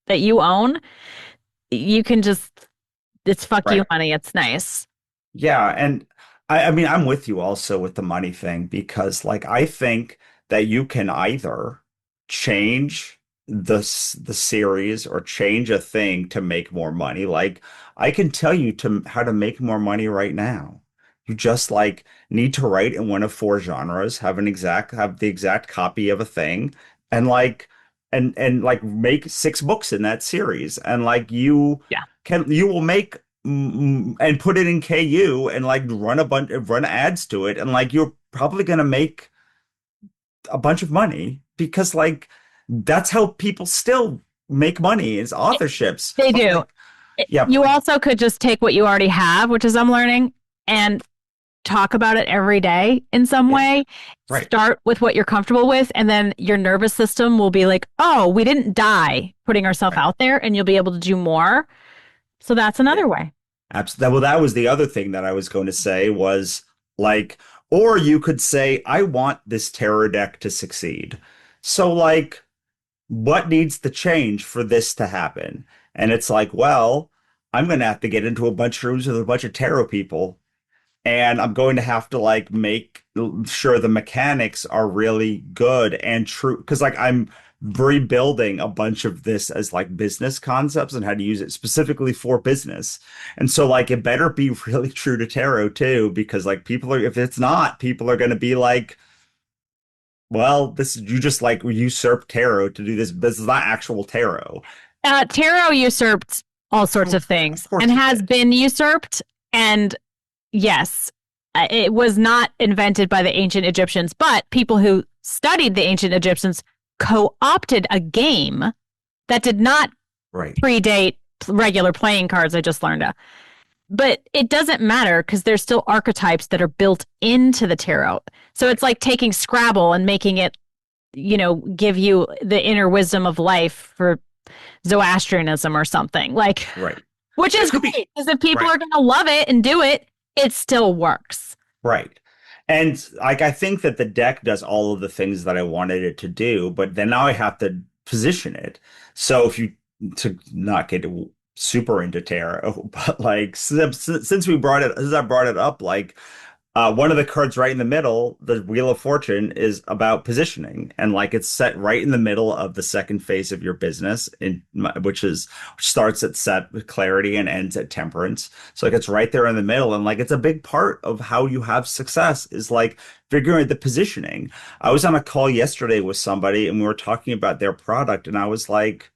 [SPEAKER 3] that you own, you can just, it's fuck you money. It's nice.
[SPEAKER 2] Yeah. And I mean, I'm with you also with the money thing because like, I think that you can either change the series or change a thing to make more money. Like I can tell you how to make more money right now. You just like need to write in one of 4 genres, have the exact copy of a thing, and like like make 6 books in that series, and like you will make and put it in KU and like run ads to it, and like you're probably gonna make a bunch of money because like that's how people still make money is authorships.
[SPEAKER 3] They do.
[SPEAKER 2] Yeah.
[SPEAKER 3] You also could just take what you already have, which is I'm learning, and talk about it every day in some way. Start with what you're comfortable with, and then your nervous system will be like, oh, we didn't die putting ourselves out there, and you'll be able to do more. So that's another way.
[SPEAKER 2] Absolutely. Well, that was the other thing that I was going to say was like, or you could say, I want this tarot deck to succeed. So like, what needs to change for this to happen? And it's like, well, I'm going to have to get into a bunch of rooms with a bunch of tarot people. And I'm going to have to like make sure the mechanics are really good and true. Because like I'm rebuilding a bunch of this as like business concepts and how to use it specifically for business. And so like it better be really true to tarot too, because like if it's not, people are going to be like, well, you just like usurp tarot to do this. This is not actual tarot.
[SPEAKER 3] Tarot usurped all sorts of things and has been usurped. And yes, it was not invented by the ancient Egyptians, but people who studied the ancient Egyptians co-opted a game that did not predate regular playing cards. I just learned that. But it doesn't matter because there's still archetypes that are built into the tarot. So it's like taking Scrabble and making it, give you the inner wisdom of life for Zoroastrianism or something. Like, which is great because if people are going to love it and do it, it still works.
[SPEAKER 2] Right. And like, I think that the deck does all of the things that I wanted it to do, but then now I have to position it. So if you to not get super into tarot, but like since I brought it up, like one of the cards right in the middle, the Wheel of Fortune, is about positioning, and like it's set right in the middle of the second phase of your business, which starts at set clarity and ends at temperance. So like it's right there in the middle, and like it's a big part of how you have success is like figuring the positioning. I was on a call yesterday with somebody, and we were talking about their product, and I was like,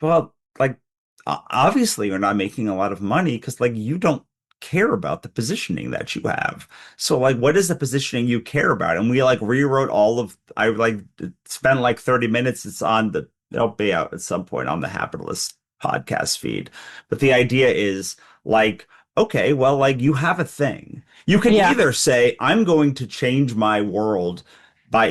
[SPEAKER 2] well, like obviously you're not making a lot of money because like you don't care about the positioning that you have. So like what is the positioning you care about? And we like rewrote I like spent like 30 minutes. It'll be out at some point on the Habitalist podcast feed. But the idea is like, okay, well, like you have a thing. You can
[SPEAKER 3] Yeah.
[SPEAKER 2] either say, I'm going to change my world by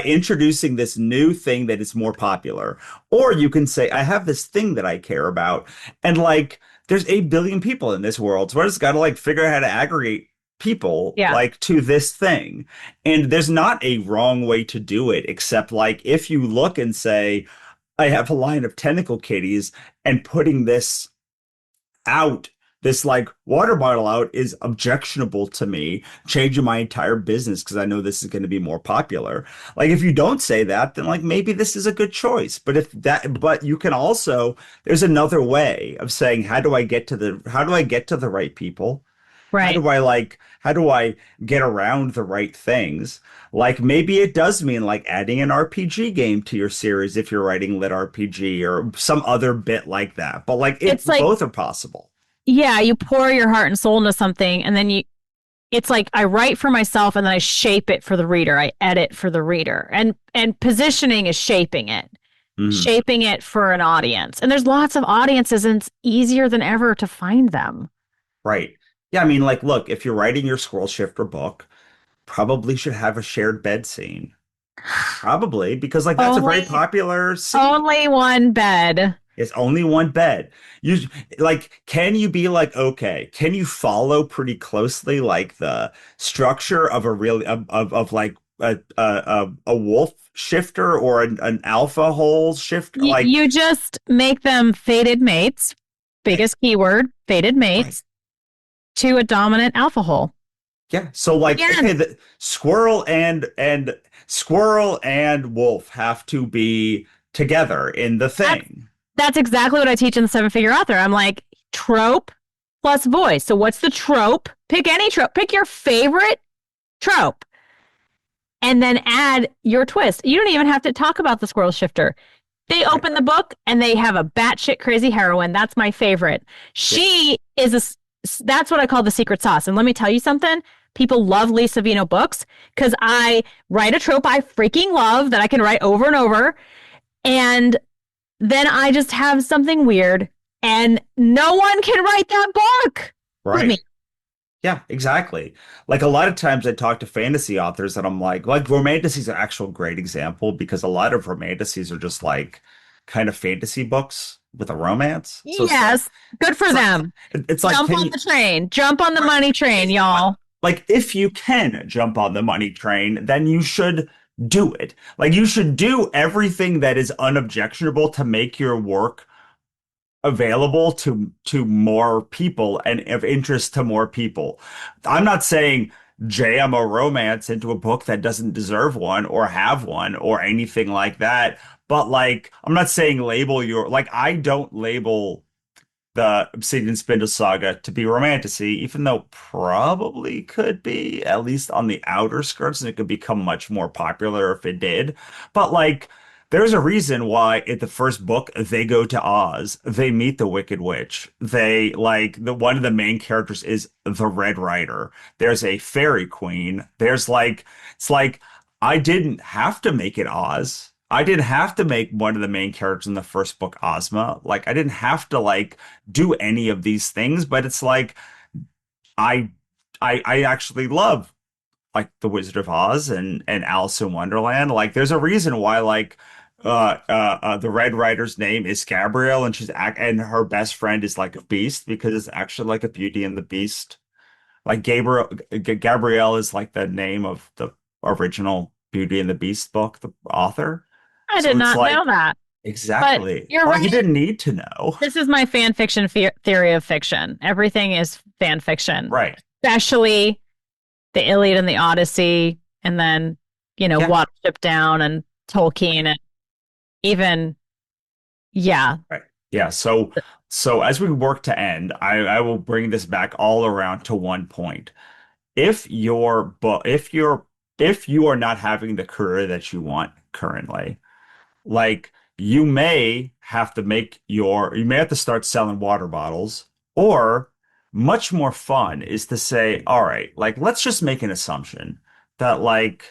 [SPEAKER 2] introducing this new thing that is more popular. Or you can say, I have this thing that I care about. And like, there's 8 billion people in this world. So I just got to like figure out how to aggregate people
[SPEAKER 3] Yeah.
[SPEAKER 2] like to this thing. And there's not a wrong way to do it, except like if you look and say, I have a line of tentacle kitties and putting this out, this like water bottle out is objectionable to me, changing my entire business because I know this is going to be more popular. Like if you don't say that, then like maybe this is a good choice. But you can also, there's another way of saying, how do I get to the right people?
[SPEAKER 3] Right.
[SPEAKER 2] How do I get around the right things? Like maybe it does mean like adding an RPG game to your series if you're writing lit RPG or some other bit like that. But like
[SPEAKER 3] It's like,
[SPEAKER 2] both are possible.
[SPEAKER 3] yeah, you pour your heart and soul into something and then it's like I write for myself and then I shape it for the reader. I edit for the reader. And positioning is shaping it.
[SPEAKER 2] Mhm.
[SPEAKER 3] Shaping it for an audience. And there's lots of audiences and it's easier than ever to find them.
[SPEAKER 2] Right. Yeah, I mean, like, look, if you're writing your scroll shifter book, probably should have a shared bed scene. Probably, because like that's a very
[SPEAKER 3] Only
[SPEAKER 2] popular scene.
[SPEAKER 3] only one bed.
[SPEAKER 2] It's only one bed. You like, can you be like, okay, can you follow pretty closely like the structure of a real of like a wolf shifter or an alpha hole shifter? Like,
[SPEAKER 3] You just make them fated mates.
[SPEAKER 2] right,
[SPEAKER 3] Biggest keyword, fated
[SPEAKER 2] right.
[SPEAKER 3] mates to a dominant alpha hole.
[SPEAKER 2] Yeah. So like, okay,
[SPEAKER 3] Again,
[SPEAKER 2] the squirrel and wolf have to be together in the
[SPEAKER 3] that's
[SPEAKER 2] thing.
[SPEAKER 3] that's exactly what I teach in the seven figure author. I'm like trope plus voice. So what's the trope? Pick any trope. Pick your favorite trope and then add your twist. You don't even have to talk about the squirrel shifter. They
[SPEAKER 2] Right.
[SPEAKER 3] open the book and they have a batshit crazy heroine. That's my favorite.
[SPEAKER 2] Yeah.
[SPEAKER 3] She is that's what I call the secret sauce. And let me tell you something. People love Lisa Vino books because I write a trope I freaking love that I can write over and over. And then I just have something weird and no one can write that book with me.
[SPEAKER 2] Right. Yeah, exactly. Like a lot of times I talk to fantasy authors and I'm like Romantasy is an actual great example because a lot of Romantasies are just like kind of fantasy books with a romance. So
[SPEAKER 3] Yes, good for
[SPEAKER 2] it's like,
[SPEAKER 3] them.
[SPEAKER 2] it's like,
[SPEAKER 3] Jump
[SPEAKER 2] can
[SPEAKER 3] on
[SPEAKER 2] you,
[SPEAKER 3] the train. Jump on the
[SPEAKER 2] right,
[SPEAKER 3] money train, y'all.
[SPEAKER 2] like if you can jump on the money train, then you should do it. Like you should do everything that is unobjectionable to make your work available to more people and of interest to more people. I'm not saying jam a romance into a book that doesn't deserve one or have one or anything like that, but like I'm not saying label your like I don't label the Obsidian Spindle Saga to be romantasy, even though probably could be, at least on the outer skirts, and it could become much more popular if it did. But like, there's a reason why in the first book they go to Oz, they meet the Wicked Witch. They like the one of the main characters is the Red Rider. There's a fairy queen. There's like it's like I didn't have to make it Oz. I didn't have to make one of the main characters in the first book Ozma. Like I didn't have to like do any of these things, but it's like I I actually love like The Wizard of Oz and Alice in Wonderland. Like there's a reason why like the Red Rider's name is Gabrielle and and her best friend is like a beast because it's actually like a Beauty and the Beast. Like Gabrielle is like the name of the original Beauty and the Beast book, the author.
[SPEAKER 3] I
[SPEAKER 2] So
[SPEAKER 3] did
[SPEAKER 2] it's
[SPEAKER 3] not know
[SPEAKER 2] like
[SPEAKER 3] that. But
[SPEAKER 2] Exactly.
[SPEAKER 3] you're
[SPEAKER 2] Like you
[SPEAKER 3] right.
[SPEAKER 2] didn't need to know.
[SPEAKER 3] This is my fan fiction theory of fiction. Everything is fan fiction,
[SPEAKER 2] Right.
[SPEAKER 3] especially the Iliad and the Odyssey, and then,
[SPEAKER 2] Yeah.
[SPEAKER 3] Watership Down and Tolkien, and even, yeah,
[SPEAKER 2] Right. Yeah. So as we work to end, I will bring this back all around to one point. If your book, if you are not having the career that you want currently, like you may have to start selling water bottles, or much more fun is to say, all right, like let's just make an assumption that like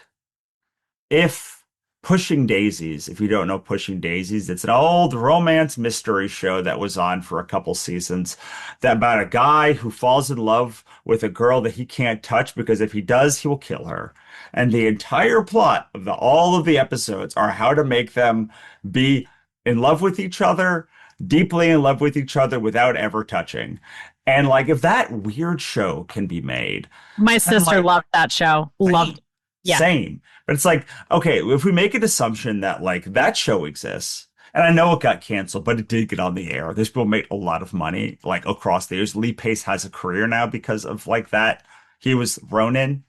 [SPEAKER 2] if Pushing Daisies, if you don't know Pushing Daisies, it's an old romance mystery show that was on for a couple seasons that about a guy who falls in love with a girl that he can't touch because if he does, he will kill her. And the entire plot of all of the episodes are how to make them be in love with each other, deeply in love with each other without ever touching. And like if that weird show can be made,
[SPEAKER 3] my
[SPEAKER 2] then
[SPEAKER 3] sister
[SPEAKER 2] like
[SPEAKER 3] loved that show.
[SPEAKER 2] same,
[SPEAKER 3] Loved it. Yeah.
[SPEAKER 2] same. But it's like, okay, if we make an assumption that like that show exists, and I know it got canceled, but it did get on the air. These people made a lot of money, like across the years. Lee Pace has a career now because of like that. He was Ronin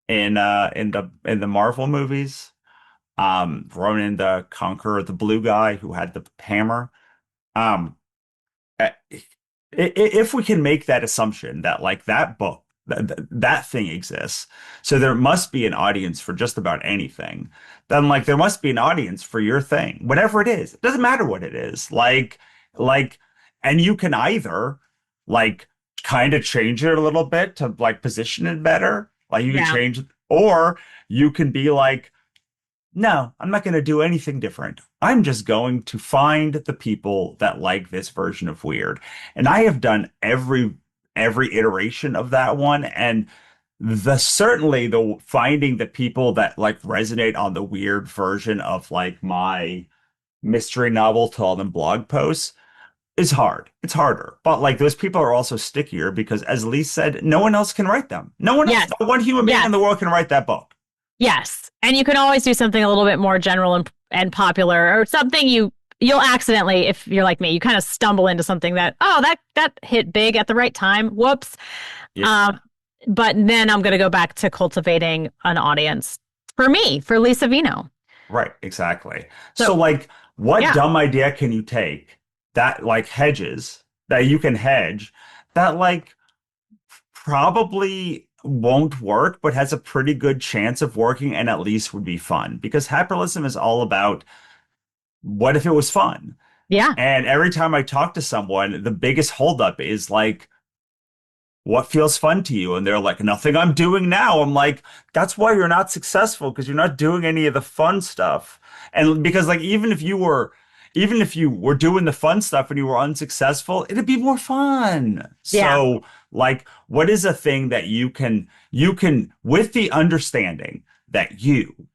[SPEAKER 2] in the Marvel movies. Ronin the Conqueror, the blue guy who had the hammer. Um, I- if we can make that assumption that like that book that thing exists, so there must be an audience for just about anything, then like there must be an audience for your thing, whatever it is. It doesn't matter what it is. Like and you can either like kind of change it a little bit to like position it better, like you can
[SPEAKER 3] Yeah.
[SPEAKER 2] change it, or you can be like, no, I'm not going to do anything different. I'm just going to find the people that like this version of weird. And I have done every iteration of that one, and the certainly the finding the people that like resonate on the weird version of like my mystery novel to all them blog posts is hard. It's harder. But like those people are also stickier because as Lee said, no one else can write them. No one else,
[SPEAKER 3] Yes.
[SPEAKER 2] no one human being
[SPEAKER 3] Yes.
[SPEAKER 2] in the world can write that book.
[SPEAKER 3] Yes. And you can always do something a little bit more general and popular, or something you'll accidentally, if you're like me, you kind of stumble into something that, oh, that hit big at the right time. Whoops.
[SPEAKER 2] Yeah.
[SPEAKER 3] But then I'm going to go back to cultivating an audience for me, for Lisa Vino.
[SPEAKER 2] Right, exactly. So,
[SPEAKER 3] So,
[SPEAKER 2] like, what
[SPEAKER 3] yeah.
[SPEAKER 2] dumb idea can you take that, like, hedges that you can hedge that, like, probably won't work, but has a pretty good chance of working and at least would be fun? Because capitalism is all about what if it was fun?
[SPEAKER 3] Yeah.
[SPEAKER 2] And every time I talk to someone, the biggest holdup is like, what feels fun to you? And they're like, nothing I'm doing now. I'm like, that's why you're not successful because you're not doing any of the fun stuff. And because like even if you were doing the fun stuff and you were unsuccessful, it'd be more fun.
[SPEAKER 3] Yeah.
[SPEAKER 2] So like what is a thing that you can with the understanding that you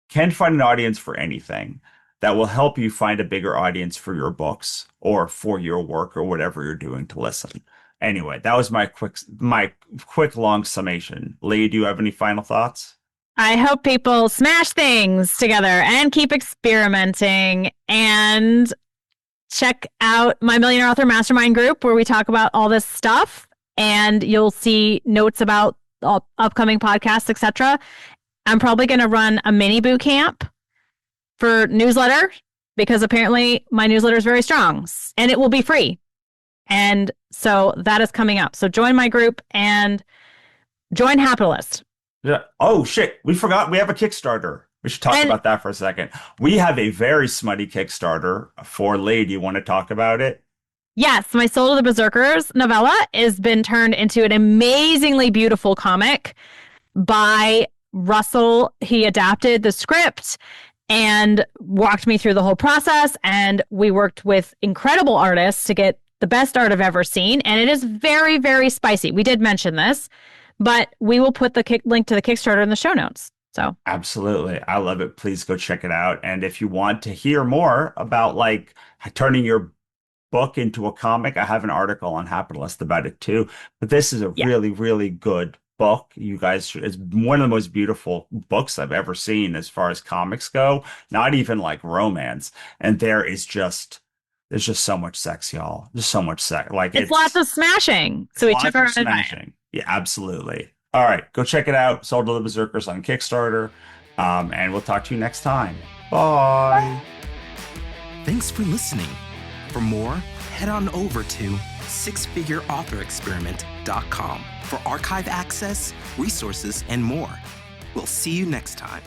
[SPEAKER 2] can find an audience for anything that will help you find a bigger audience for your books or for your work or whatever you're doing to listen. Anyway, that was my quick long summation. Lee, do you have any final thoughts?
[SPEAKER 3] I hope people smash things together and keep experimenting, and check out my Millionaire Author Mastermind group where we talk about all this stuff, and you'll see notes about all upcoming podcasts, etc. I'm probably going to run a mini boot camp for newsletter because apparently my newsletter is very strong and it will be free. And so that is coming up. So join my group and join Happilist.
[SPEAKER 2] Yeah. Oh shit, we forgot we have a Kickstarter. We should talk
[SPEAKER 3] And
[SPEAKER 2] about that for a second. We have a very smutty Kickstarter for Lee. Do you want to talk about it?
[SPEAKER 3] yes, my Soul to the Berserkers novella has been turned into an amazingly beautiful comic by Russell. He adapted the script and walked me through the whole process. And we worked with incredible artists to get the best art I've ever seen. And it is very, very spicy. We did mention this, but we will put the link to the Kickstarter in the show notes. So
[SPEAKER 2] Absolutely. I love it. Please go check it out. And if you want to hear more about like turning your book into a comic, I have an article on Happiness about it too. But this is a
[SPEAKER 3] yeah,
[SPEAKER 2] really, really good book. You guys should, it's one of the most beautiful books I've ever seen as far as comics go, not even like romance. And there's just so much sex, y'all. There's so much sex. Like
[SPEAKER 3] It's lots of smashing. So we
[SPEAKER 2] lots
[SPEAKER 3] took our
[SPEAKER 2] of
[SPEAKER 3] advice.
[SPEAKER 2] smashing. Yeah, absolutely. All right, go check it out. Sold to the Berserkers on Kickstarter. And we'll talk to you next time. Bye.
[SPEAKER 1] Thanks for listening. For more, head on over to sixfigureauthorexperiment.com for archive access, resources, and more. We'll see you next time.